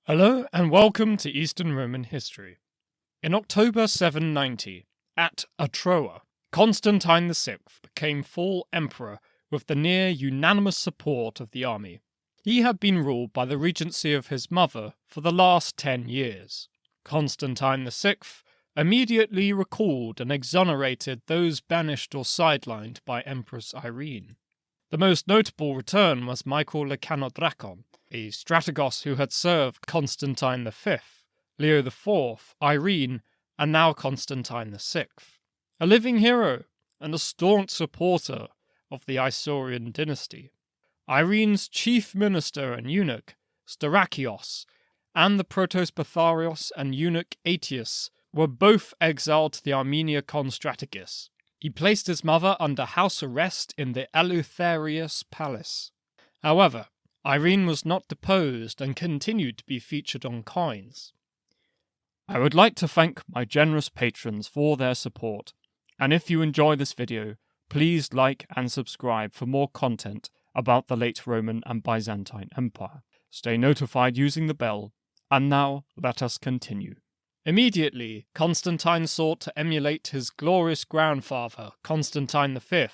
Hello and welcome to Eastern Roman history. In October 790, at Atroa, Constantine VI became full emperor with the near unanimous support of the army. He had been ruled by the regency of his mother for the last 10 years. Constantine VI immediately recalled and exonerated those banished or sidelined by Empress Irene. The most notable return was Markellai, a strategos who had served Constantine V, Leo IV, Irene, and now Constantine VI. A living hero and a staunch supporter of the Isaurian dynasty. Irene's chief minister and eunuch, Staurakios, and the Protospatharios and eunuch Aetius were both exiled to the Armeniakon Strategis. He placed his mother under house arrest in the Eleutherius Palace. However, Irene was not deposed and continued to be featured on coins. I would like to thank my generous patrons for their support, and if you enjoy this video, please like and subscribe for more content about the late Roman and Byzantine Empire. Stay notified using the bell, and now let us continue. Immediately, Constantine sought to emulate his glorious grandfather, Constantine V,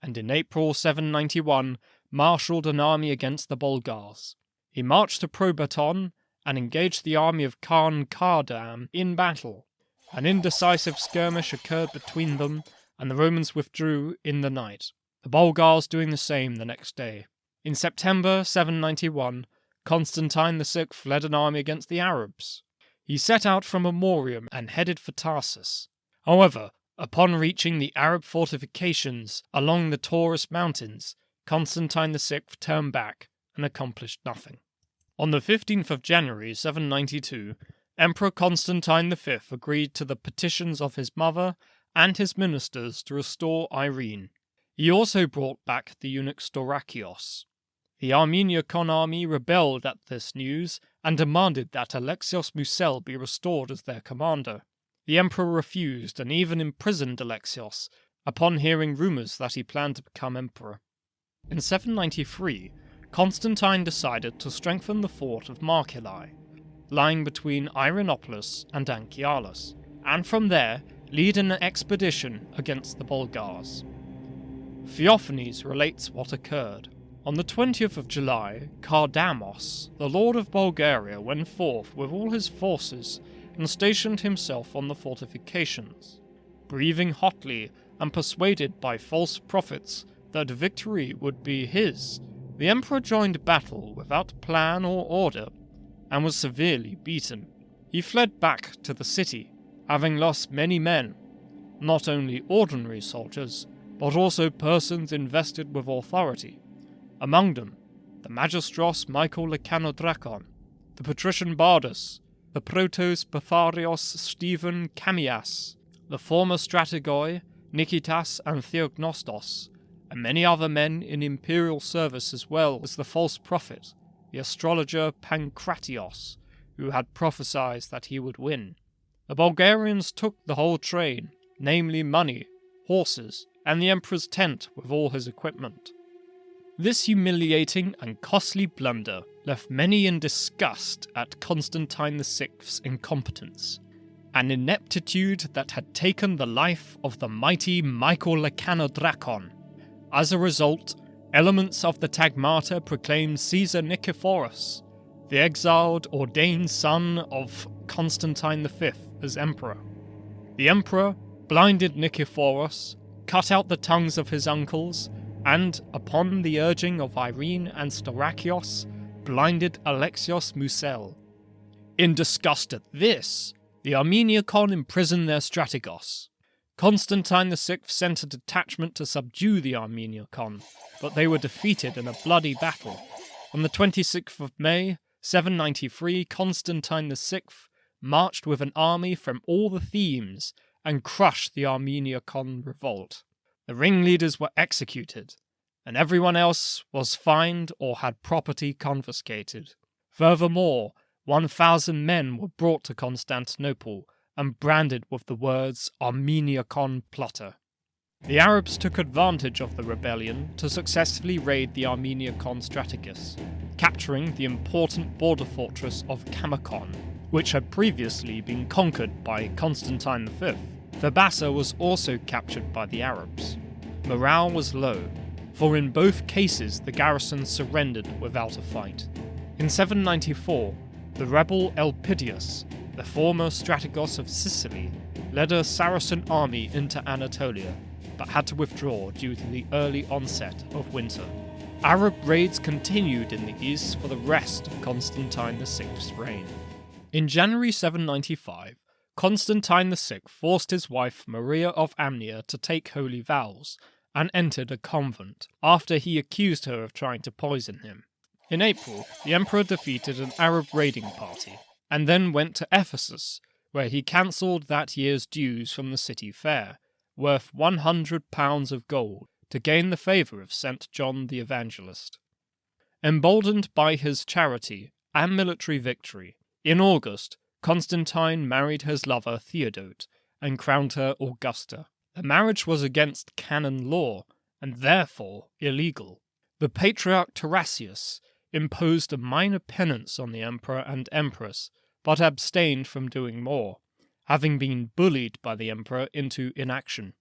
and in April 791 marshalled an army against the Bulgars. He marched to Probaton and engaged the army of Khan Kardam in battle. An indecisive skirmish occurred between them, and the Romans withdrew in the night, the Bulgars doing the same the next day. In September 791, Constantine VI led an army against the Arabs. He set out from Amorium and headed for Tarsus. However, upon reaching the Arab fortifications along the Taurus Mountains, Constantine VI turned back and accomplished nothing. On the 15th of January 792, Emperor Constantine V agreed to the petitions of his mother and his ministers to restore Irene. He also brought back the eunuch Staurakios. The Armeniakon army rebelled at this news and demanded that Alexios Musel be restored as their commander. The emperor refused and even imprisoned Alexios upon hearing rumours that he planned to become emperor. In 793, Constantine decided to strengthen the fort of Markellai, lying between Irenopolis and Anchialus, and from there lead an expedition against the Bulgars. Theophanes relates what occurred. On the 20th of July, Kardamos, the lord of Bulgaria, went forth with all his forces and stationed himself on the fortifications. Breathing hotly and persuaded by false prophets that victory would be his, the emperor joined battle without plan or order and was severely beaten. He fled back to the city, having lost many men, not only ordinary soldiers, but also persons invested with authority. Among them, the Magistros Markellai, the patrician Bardus, the Protospatharios Stephen Camias, the former strategoi Nikitas and Theognostos, and many other men in imperial service, as well as the false prophet, the astrologer Pancratios, who had prophesied that he would win. The Bulgarians took the whole train, namely money, horses, and the emperor's tent with all his equipment. This humiliating and costly blunder left many in disgust at Constantine VI's incompetence, an ineptitude that had taken the life of the mighty Markellai. As a result, elements of the Tagmata proclaimed Caesar Nicephorus, the exiled, ordained son of Constantine V, as emperor. The emperor blinded Nicephorus, cut out the tongues of his uncles, and, upon the urging of Irene and Staurakios, blinded Alexios Musel. In disgust at this, the Armeniakon imprisoned their strategos. Constantine VI sent a detachment to subdue the Armeniakon, but they were defeated in a bloody battle. On the 26th of May, 793, Constantine VI marched with an army from all the themes and crushed the Armeniakon revolt. The ringleaders were executed, and everyone else was fined or had property confiscated. Furthermore, 1,000 men were brought to Constantinople and branded with the words Armeniakon plotter. The Arabs took advantage of the rebellion to successfully raid the Armeniakon Strategis. capturing the important border fortress of Kamachon, which had previously been conquered by Constantine V. Verbassa was also captured by the Arabs. Morale was low, for in both cases the garrison surrendered without a fight. In 794, the rebel Elpidius, the former strategos of Sicily, led a Saracen army into Anatolia, but had to withdraw due to the early onset of winter. Arab raids continued in the east for the rest of Constantine VI's reign. In January 795, Constantine VI forced his wife Maria of Amnia to take holy vows, and entered a convent, after he accused her of trying to poison him. In April, the emperor defeated an Arab raiding party, and then went to Ephesus, where he cancelled that year's dues from the city fair, worth £100 of gold, to gain the favour of St. John the Evangelist. Emboldened by his charity and military victory, in August, Constantine married his lover Theodote, and crowned her Augusta. The marriage was against canon law, and therefore illegal. The Patriarch Tarasius imposed a minor penance on the emperor and empress, but abstained from doing more, having been bullied by the emperor into inaction.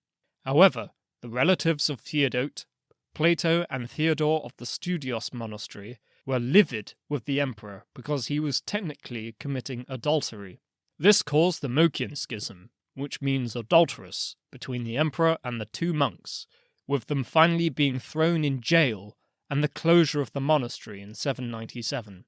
However, the relatives of Theodote, Plato and Theodore of the Studios monastery, were livid with the emperor because he was technically committing adultery. This caused the Moechian Schism, which means adulterous, between the emperor and the two monks, with them finally being thrown in jail and the closure of the monastery in 797.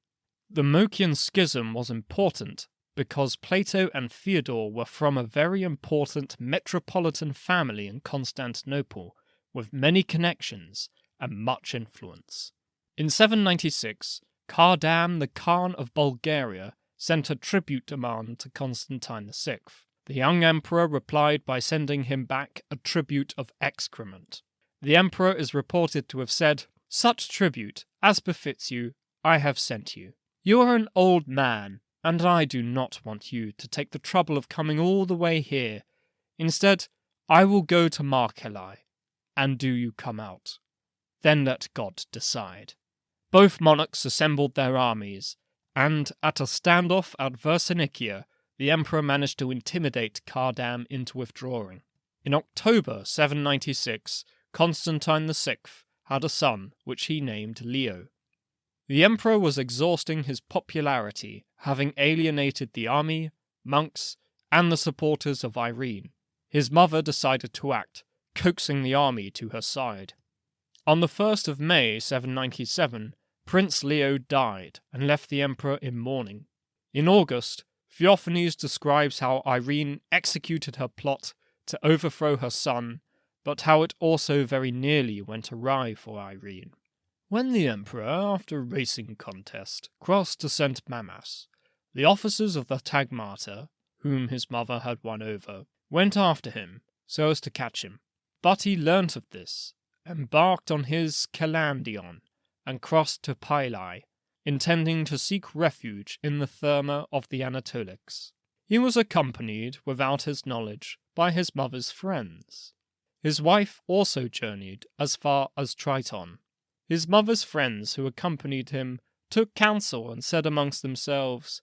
The Moechian Schism was important because Plato and Theodore were from a very important metropolitan family in Constantinople, with many connections and much influence. In 796, Kardam the Khan of Bulgaria sent a tribute demand to Constantine VI. The young emperor replied by sending him back a tribute of excrement. The emperor is reported to have said, "Such tribute, as befits you, I have sent you. You are an old man, and I do not want you to take the trouble of coming all the way here. Instead, I will go to Markellai, and do you come out. Then let God decide." Both monarchs assembled their armies, and at a standoff at Versinikia, the emperor managed to intimidate Kardam into withdrawing. In October 796, Constantine VI had a son, which he named Leo. The emperor was exhausting his popularity, having alienated the army, monks, and the supporters of Irene. His mother decided to act, coaxing the army to her side. On the 1st of May 797, Prince Leo died and left the emperor in mourning. In August, Theophanes describes how Irene executed her plot to overthrow her son, but how it also very nearly went awry for Irene. When the emperor, after a racing contest, crossed to St. Mamas, the officers of the Tagmata, whom his mother had won over, went after him so as to catch him. But he learnt of this, embarked on his Calandion, and crossed to Pailai, intending to seek refuge in the Therma of the Anatolics. He was accompanied, without his knowledge, by his mother's friends. His wife also journeyed as far as Triton. His mother's friends who accompanied him took counsel and said amongst themselves,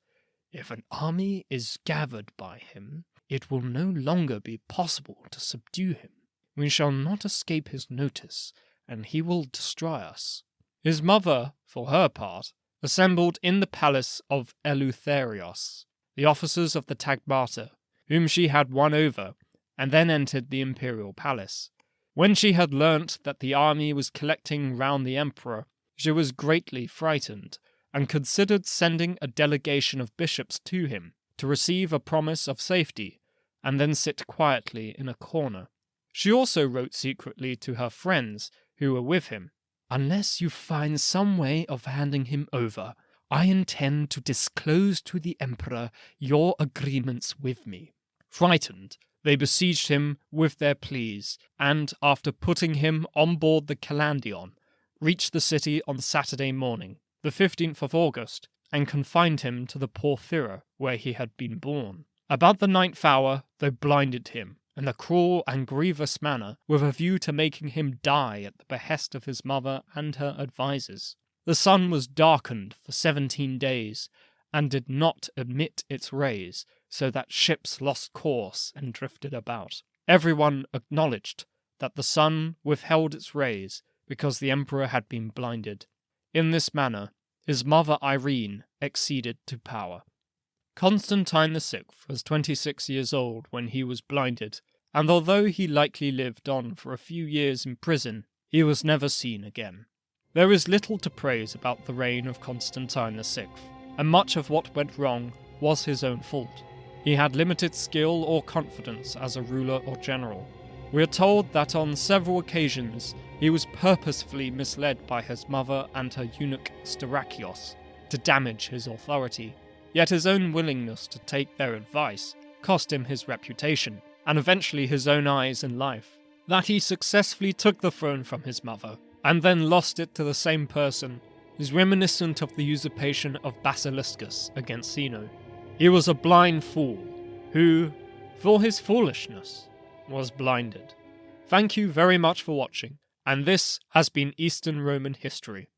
"If an army is gathered by him, it will no longer be possible to subdue him. We shall not escape his notice, and he will destroy us." His mother, for her part, assembled in the palace of Eleutherios the officers of the Tagmata, whom she had won over, and then entered the imperial palace. When she had learnt that the army was collecting round the emperor, she was greatly frightened, and considered sending a delegation of bishops to him, to receive a promise of safety, and then sit quietly in a corner. She also wrote secretly to her friends who were with him, "Unless you find some way of handing him over, I intend to disclose to the emperor your agreements with me." Frightened, they besieged him with their pleas, and, after putting him on board the Calandion, reached the city on Saturday morning, the 15th of August, and confined him to the Porphyra, where he had been born. About the 9th hour, they blinded him, in a cruel and grievous manner, with a view to making him die at the behest of his mother and her advisers. The sun was darkened for 17 days, and did not emit its rays, so that ships lost course and drifted about. Everyone acknowledged that the sun withheld its rays because the emperor had been blinded. In this manner, his mother Irene acceded to power. Constantine VI was 26 years old when he was blinded, and although he likely lived on for a few years in prison, he was never seen again. There is little to praise about the reign of Constantine VI, and much of what went wrong was his own fault. He had limited skill or confidence as a ruler or general. We are told that on several occasions he was purposefully misled by his mother and her eunuch Starakios to damage his authority, yet his own willingness to take their advice cost him his reputation, and eventually his own eyes and life. That he successfully took the throne from his mother, and then lost it to the same person, is reminiscent of the usurpation of Basiliscus against Zeno. He was a blind fool, who, for his foolishness, was blinded. Thank you very much for watching, and this has been Eastern Roman History.